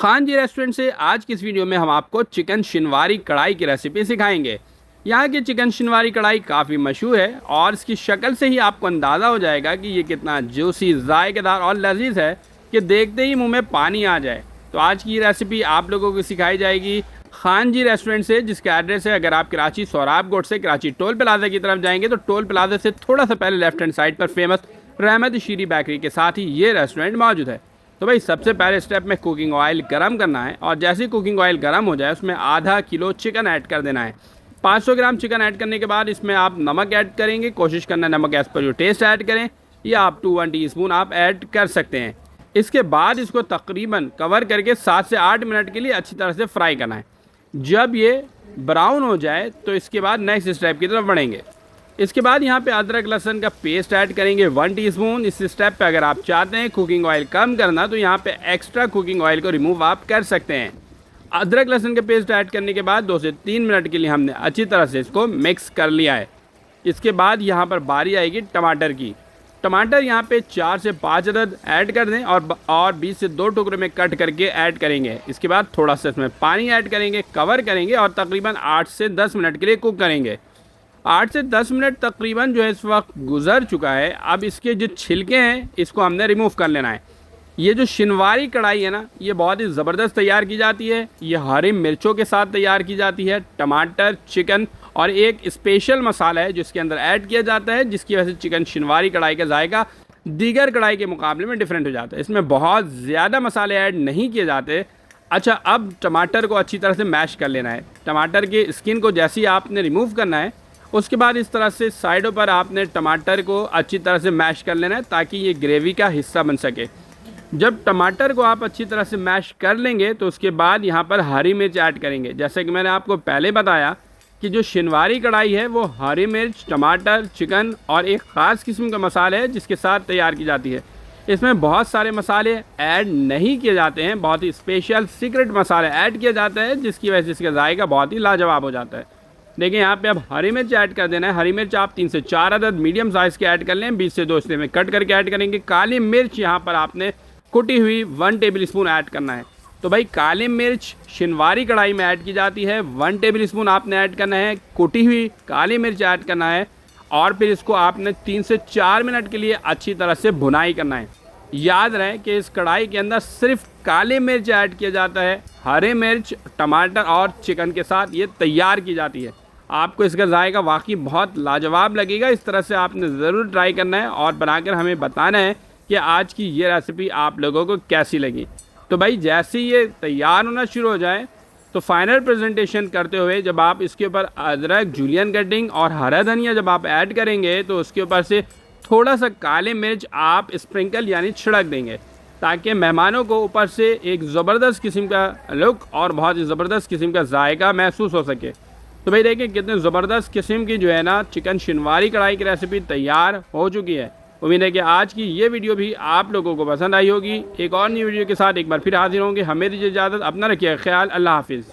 खान जी restaurant से आज की इस वीडियो में हम आपको चिकन शिनवारी कढ़ाई की रेसिपी सिखाएंगे। यहाँ की चिकन शिनवारी कढ़ाई काफ़ी मशहूर है और इसकी शक्ल से ही आपको अंदाज़ा हो जाएगा कि ये कितना जूसी, जायकेदार और लजीज है कि देखते ही मुंह में पानी आ जाए। तो आज की रेसिपी आप लोगों को सिखाई जाएगी खान जी रेस्टोरेंट से, जिसका एड्रेस है, अगर आप कराची सोहराब से कराची टोल प्लाजा की तरफ जाएंगे तो टोल प्लाजा से थोड़ा सा पहले लेफ्ट हैंड साइड पर फेमस रहमत शीरी बेकरी के साथ ही ये रेस्टोरेंट मौजूद है। तो भाई सबसे पहले स्टेप में कुकिंग ऑयल गरम करना है और जैसे ही कुकिंग ऑयल गरम हो जाए उसमें आधा किलो चिकन ऐड कर देना है। 500 ग्राम चिकन ऐड करने के बाद इसमें आप नमक ऐड करेंगे। कोशिश करना है नमक as per your taste add करें, या आप 1 टीस्पून आप ऐड कर सकते हैं। इसके बाद इसको तकरीबन कवर करके 7 से 8 मिनट के लिए अच्छी तरह से फ्राई करना है। जब ये ब्राउन हो जाए तो इसके बाद नेक्स्ट स्टेप की तरफ बढ़ेंगे। इसके बाद यहाँ पे अदरक लहसुन का पेस्ट ऐड करेंगे 1 टीस्पून। इस स्टेप पे अगर आप चाहते हैं कुकिंग ऑयल कम करना तो यहाँ पे एक्स्ट्रा कुकिंग ऑयल को रिमूव आप कर सकते हैं। अदरक लहसुन का पेस्ट ऐड करने के बाद 2 से 3 मिनट के लिए हमने अच्छी तरह से इसको मिक्स कर लिया है। इसके बाद यहाँ पर बारी आएगी टमाटर की। टमाटर यहाँ पे 4 से 5 अदद ऐड कर दें और 20 से 2 टुकड़े में कट करके ऐड करेंगे। इसके बाद थोड़ा सा इसमें पानी ऐड करेंगे, कवर करेंगे और तकरीबन 8 से 10 मिनट के लिए कुक करेंगे। 8 से 10 मिनट तकरीबन जो है इस वक्त गुजर चुका है। अब इसके जो छिलके हैं इसको हमने रिमूव कर लेना है। ये जो शिनवारी कढ़ाई है ना, ये बहुत ही ज़बरदस्त तैयार की जाती है। ये हरी मिर्चों के साथ तैयार की जाती है। टमाटर, चिकन और एक स्पेशल मसाला है जिसके अंदर ऐड किया जाता है, जिसकी वजह से चिकन शिनवारी कढ़ाई का जायका दीगर कढ़ाई के मुकाबले में डिफरेंट हो जाता है। इसमें बहुत ज़्यादा मसाले ऐड नहीं किए जाते। अच्छा, अब टमाटर को अच्छी तरह से मैश कर लेना है। टमाटर की स्किन को जैसे ही आपने रिमूव करना है उसके बाद इस तरह से साइडों पर आपने टमाटर को अच्छी तरह से मैश कर लेना है ताकि ये ग्रेवी का हिस्सा बन सके। जब टमाटर को आप अच्छी तरह से मैश कर लेंगे तो उसके बाद यहाँ पर हरी मिर्च ऐड करेंगे। जैसे कि मैंने आपको पहले बताया कि जो शिनवारी कढ़ाई है वो हरी मिर्च, टमाटर, चिकन और एक ख़ास किस्म का मसाला है जिसके साथ तैयार की जाती है। इसमें बहुत सारे मसाले ऐड नहीं किए जाते हैं, बहुत ही स्पेशल सीक्रेट मसाले ऐड किया जाता है जिसकी वजह से इसका जायका बहुत ही लाजवाब हो जाता है। देखिए यहाँ पे अब हरी मिर्च ऐड कर देना है। हरी मिर्च आप 3 से 4 अदद मीडियम साइज़ के ऐड कर लें, 20 से 2 हिस्से में कट करके ऐड करेंगे। काली मिर्च यहाँ पर आपने कुटी हुई 1 टेबल स्पून ऐड करना है। तो भाई काली मिर्च शिनवारी कढ़ाई में ऐड की जाती है, 1 टेबल स्पून आपने ऐड करना है। कुटी हुई काली मिर्च ऐड करना है और फिर इसको आपने 3 से 4 मिनट के लिए अच्छी तरह से भुनाई करना है। याद रहे कि इस कढ़ाई के अंदर सिर्फ काली मिर्च ऐड किया जाता है, हरी मिर्च, टमाटर और चिकन के साथ ये तैयार की जाती है। आपको इसका जायका वाकई बहुत लाजवाब लगेगा। इस तरह से आपने ज़रूर ट्राई करना है और बनाकर हमें बताना है कि आज की ये रेसिपी आप लोगों को कैसी लगी। तो भाई जैसे ही ये तैयार होना शुरू हो जाए तो फाइनल प्रेजेंटेशन करते हुए जब आप इसके ऊपर अदरक, जूलियन कटिंग और हरा धनिया जब आप ऐड करेंगे तो उसके ऊपर से थोड़ा सा काली मिर्च आप स्प्रिंकल यानी छिड़क देंगे ताकि मेहमानों को ऊपर से एक ज़बरदस्त किस्म का लुक और बहुत ही ज़बरदस्त किस्म का जायका महसूस हो सके। तो भाई देखिए कितने ज़बरदस्त किस्म की जो है ना चिकन शिनवारी कढ़ाई की रेसिपी तैयार हो चुकी है। उम्मीद है कि आज की ये वीडियो भी आप लोगों को पसंद आई होगी। एक और नई वीडियो के साथ एक बार फिर हाजिर होंगे। हमें दीजिए इजाज़त, अपना रखिए ख्याल। अल्लाह हाफिज़।